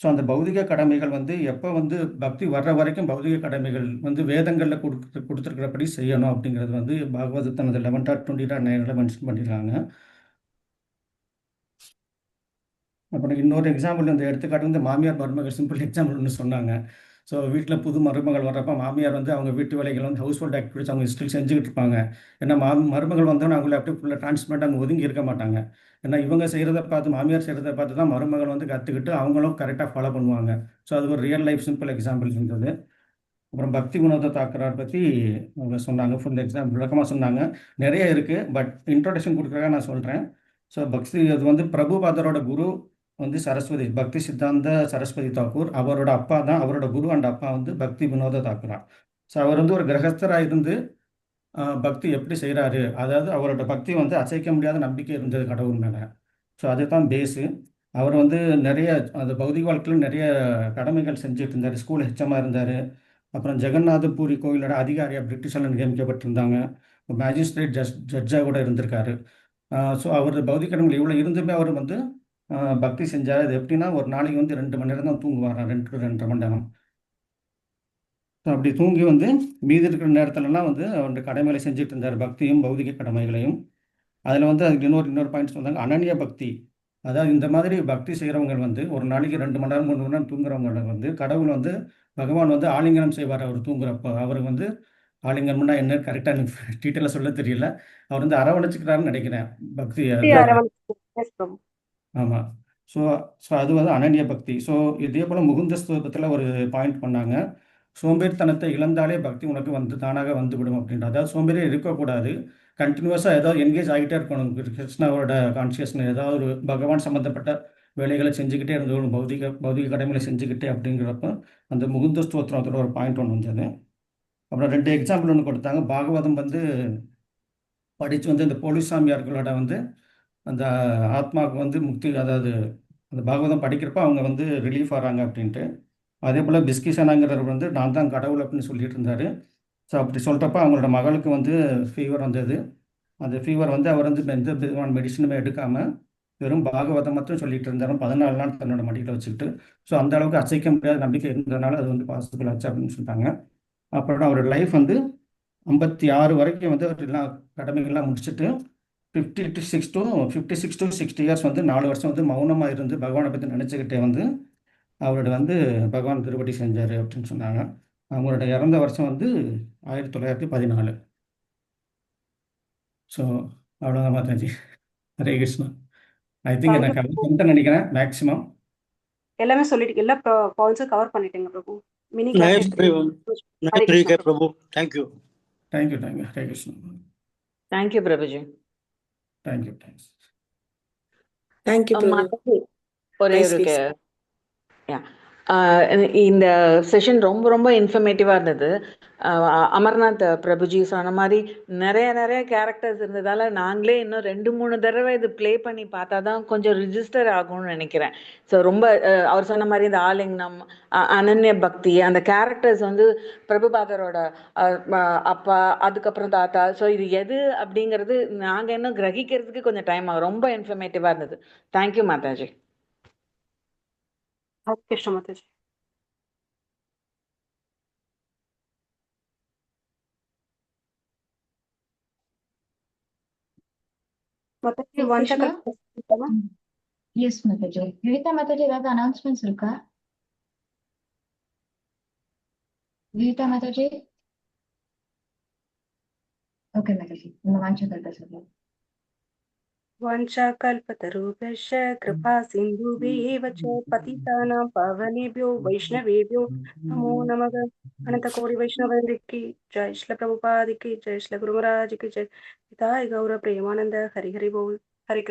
ஸோ அந்த பௌதிக கடமைகள் வந்து எப்போ வந்து பக்தி வர்ற வரைக்கும் பௌதிக கடமைகள் வந்து வேதங்களில் கொடுத்துருக்கிறபடி செய்யணும் அப்படிங்கிறது வந்து பாகவதத்தின் 11.20.9 மென்ஷன் பண்ணியிருக்காங்க. அப்புறம் இன்னொரு எக்ஸாம்பிள் இந்த எடுத்துக்காட்டு வந்து மாமியார் மருமகள் சிம்பிள் எக்ஸாம்பிள் ஒன்று சொன்னாங்க. ஸோ வீட்டில் புது மருமகள் வர்றப்ப மாமியார் வந்து அவங்க வீட்டு வேலைகள் வந்து ஹவுஸ் ஹோல்ட் ஆக்டிவிட்டிஸ் அவங்க ஸ்டில் செஞ்சுக்கிட்டு இருப்பாங்க. ஏன்னா மருமகள் வந்தோன்னு அவங்கள அப்படியே ஃபுல்லாக டிரான்ஸ்பரண்ட் அங்கே ஒதுங்கி இருக்க மாட்டாங்க. ஏன்னா இவங்க செய்கிறத பார்த்து, மாமியார் செய்கிறத பார்த்து தான் மருமகள் வந்து கற்றுக்கிட்டு அவங்களும் கரெக்டாக ஃபாலோ பண்ணுவாங்க. ஸோ அது ஒரு ரியல் லைஃப் சிம்பிள் எக்ஸாம்பிள் இருந்தது. அப்புறம் பக்தி வினோத தாக்கரார் பற்றி அவங்க சொன்னாங்க, ஃபுல் எக்ஸாம்பிள் விளக்கமாக சொன்னாங்க. நிறைய இருக்குது, பட் இன்ட்ரோடக்ஷன் கொடுக்குறதுக்காக நான் சொல்கிறேன். ஸோ பக்தி அது வந்து பிரபுபாதரோட குரு வந்து சரஸ்வதி, பக்தி சித்தாந்த சரஸ்வதி தாக்கூர், அவரோட அப்பா தான், அவரோட குரு அண்ட் அப்பா வந்து பக்தி வினோத தாக்கூரா. ஸோ அவர் வந்து ஒரு கிரகஸ்தராக இருந்து பக்தி எப்படி செய்கிறாரு, அதாவது அவரோட பக்தி வந்து அசைக்க முடியாத நம்பிக்கை இருந்தது கடவுள் மேலே. ஸோ அதுதான் பேஸு. அவர் வந்து நிறைய அந்த பௌதிக வாழ்க்கையில் நிறைய கடமைகள் செஞ்சுட்டு இருந்தார். ஸ்கூல் ஹெச்எம்மாக இருந்தார். அப்புறம் ஜெகநாதபுரி கோயிலோட அதிகாரியாக பிரிட்டிஷால் நியமிக்கப்பட்டிருந்தாங்க. மேஜிஸ்ட்ரேட் ஜட்ஜாக கூட இருந்திருக்காரு. ஸோ அவர் பௌதிக கடமைகள் இவ்வளோ இருந்துமே அவர் வந்து பக்தி செஞ்சார். அது எப்படின்னா ஒரு நாளைக்கு வந்து 2 மணி நேரம் தான் தூங்குவாராம், 2-2.5 மணி நேரம். ஸோ அப்படி தூங்கி வந்து மீதி இருக்கிற நேரத்துலலாம் வந்து அவருடைய கடமைகளை செஞ்சுட்டு இருந்தார், பக்தியும் பௌதிக கடமைகளையும். அதில் வந்து அதுக்கு இன்னொரு பாயிண்ட் சொன்னாங்க, அனன்ய பக்தி. அதாவது இந்த மாதிரி பக்தி செய்கிறவங்க வந்து ஒரு நாளைக்கு 2 மணி நேரம் 3 மணி நேரம் தூங்குறவங்க வந்து கடவுள் வந்து பகவான் வந்து ஆலிங்கனம் செய்வார். அவர் தூங்குறப்போ அவருக்கு வந்து ஆலிங்கனம்னா என்ன கரெக்டாக எனக்கு டீட்டெயிலாக சொல்ல தெரியல. அவர் வந்து அரவணைச்சிக்கிறாருன்னு நினைக்கிறேன் பக்தி. ஆமாம். ஸோ அது வந்து அனன்ய பக்தி. ஸோ இதே போல் முகுந்த ஸ்தோபத்தில் ஒரு பாயிண்ட் பண்ணாங்க, சோம்பேறித்தனத்தை இழந்தாலே பக்தி உனக்கு வந்து தானாக வந்துவிடும் அப்படின்ற. அதாவது சோம்பேறியே இருக்கக்கூடாது, கண்டினியூஸாக ஏதாவது என்கேஜ் ஆகிட்டே இருக்கணும். கிருஷ்ணாவோட கான்சியஸ்னஸ் ஏதாவது ஒரு பகவான் சம்மந்தப்பட்ட வேலைகளை செஞ்சுக்கிட்டே இருந்தோம், பௌதிக கடமைகளை செஞ்சுக்கிட்டே அப்படிங்கிறப்ப அந்த முகுந்த ஸ்தோத்திரத்தோட ஒரு பாயிண்ட் ஒன்று வந்தது. அப்புறம் 2 எக்ஸாம்பிள் ஒன்று கொடுத்தாங்க. பாகவதம் வந்து படித்து வந்து இந்த போலீஸ் சாமியார்களோட வந்து அந்த ஆத்மாவுக்கு வந்து முக்தி, அதாவது அந்த பாகவதம் படிக்கிறப்ப அவங்க வந்து ரிலீஃப் ஆகிறாங்க அப்படின்ட்டு. அதே போல் பிஸ்கிசனாங்கிறவர் வந்து நான் தான் கடவுள் அப்படின்னு சொல்லிட்டு இருந்தார். ஸோ அப்படி சொல்கிறப்ப அவங்களோட மகளுக்கு வந்து ஃபீவர் வந்தது. அந்த ஃபீவர் வந்து அவர் வந்து எந்த விதமான மெடிசனுமே எடுக்காமல் வெறும் பாகவதம் மட்டும் சொல்லிட்டு இருந்தாலும் 14 நாள் தன்னோட மடியில் வச்சுக்கிட்டு. ஸோ அந்த அளவுக்கு அசைக்க முடியாத நம்பிக்கை இருந்ததுனால அது வந்து பாசிபிள் ஆச்சு அப்படின்னு சொல்லிட்டாங்க. அப்புறம் அவரோட லைஃப் வந்து 56 வரைக்கும் வந்து அவர் எல்லாம் கடமைகள்லாம் முடிச்சுட்டு 56 to 60 இயர்ஸ் வந்து 4 வருஷம் வந்து மௌனமாக இருந்து பகவானை பற்றி நினச்சிக்கிட்டே வந்து அவரோட வந்து பகவான் திருப்படி செஞ்சார் அப்படின்னு சொன்னாங்க. அவங்களோட இறந்த வருஷம் வந்து 1914. ஸோ அவ்வளோதான் மாதாஜி. Hare Krishna. I think thank you எனக்கு கவர் நினைக்கிறேன் மேக்ஸிமம். எல்லாமே சொல்லிட்டு எல்லா பாயிண்ட்ஸும் கவர் பண்ணிட்டீங்க Prabhu. Mini Nice, class Hare nice Krishna recap, Prabhu. Thank you. Thank you Hare Krishna. Thank you Prabhuji. Thank you. Thank you Prabhu. மாதாஜி ஒரே நைஸ் ஒரு பீஸ். Yeah. இந்த செஷன் ரொம்ப ரொம்ப இன்ஃபர்மேட்டிவாக இருந்தது. அமர்நாத் பிரபுஜி சொன்ன மாதிரி நிறைய கேரக்டர்ஸ் இருந்ததால் நாங்களே இன்னும் 2-3 தடவை இது ப்ளே பண்ணி பார்த்தா தான் கொஞ்சம் ரிஜிஸ்டர் ஆகும்னு நினைக்கிறேன். ஸோ ரொம்ப அவர் சொன்ன மாதிரி இந்த ஆலிங்னம், அனன்ய பக்தி, அந்த கேரக்டர்ஸ் வந்து பிரபுபாதரோட அப்பா, அதுக்கப்புறம் தாத்தா. ஸோ இது எது அப்படிங்கிறது நாங்கள் இன்னும் கிரகிக்கிறதுக்கு கொஞ்சம் டைம் ஆகும். ரொம்ப இன்ஃபர்மேட்டிவாக இருந்தது. தேங்க்யூ மாதாஜி. ஹரே கிருஷ்ணா மாதாஜி. மாதாஜி ஹரே வன்ஷா கிருஷ்ணா. எஸ் மாதாஜி. விவிதா மாதாஜி ஏதாவது அனௌன்ஸ்மெண்ட்ஸ் இருக்கா? விவிதா மாதாஜி. ஓகே மாதாஜி, இந்த வாஞ்சகத்தை சொல்லுங்க. वंशाकल्पतरुभ्यश्च कृपा सिन्धुभ्येव च पतितानां पावनेभ्यो वैष्णवेभ्यो नमो नमः। अनंत कोटि वैष्णववृंद की जय, श्री प्रभुपाद की जय, श्री गुरु महाराज की जय। पिताय गौर प्रेमानंद हरि हरि बोल।